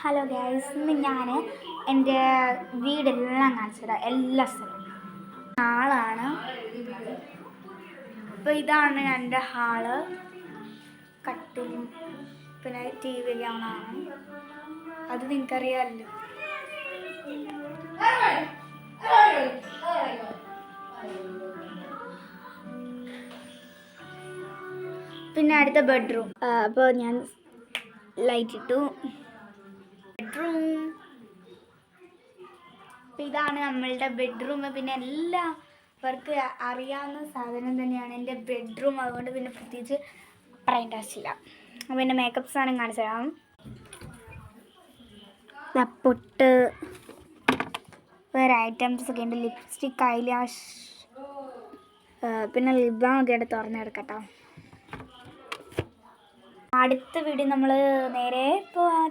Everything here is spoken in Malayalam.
ഹലോ ഗൈസ്, ഇന്ന് ഞാൻ എൻ്റെ വീടെല്ലാം കാണിച്ചുതരാം. എല്ലാ സ്ഥലവും ഹാളാണ്. അപ്പോൾ ഇതാണ് എൻ്റെ ഹാള്. കട്ടിലും പിന്നെ TV കാണാണ്. അത് നിങ്ങൾക്കറിയാമല്ലോ. പിന്നെ അടുത്ത ബെഡ്റൂം. അപ്പോൾ ഞാൻ ലൈറ്റ് ഇട്ടു. ബെഡ്റൂം ഇതാണ് നമ്മളുടെ ബെഡ്റൂം. പിന്നെ എല്ലാവർക്കും അറിയാവുന്ന സാധനം തന്നെയാണ് എൻ്റെ ബെഡ്റൂം. അതുകൊണ്ട് പിന്നെ പ്രത്യേകിച്ച് പറയേണ്ട ആവശ്യമില്ല. അപ്പോൾ എൻ്റെ മേക്കപ്പ് സാധനം കാണിച്ചു തരാം. പൊട്ട്, വേറെ ഐറ്റംസ് ഒക്കെ ഉണ്ട്. ലിപ്സ്റ്റിക്, ഐലാഷ്, പിന്നെ ലിപ് ബാം ഒക്കെ ആയിട്ട് തുറന്നെടുക്കട്ടോ. അടുത്ത വീഡിയോ നമ്മൾ നേരെ പോവാം.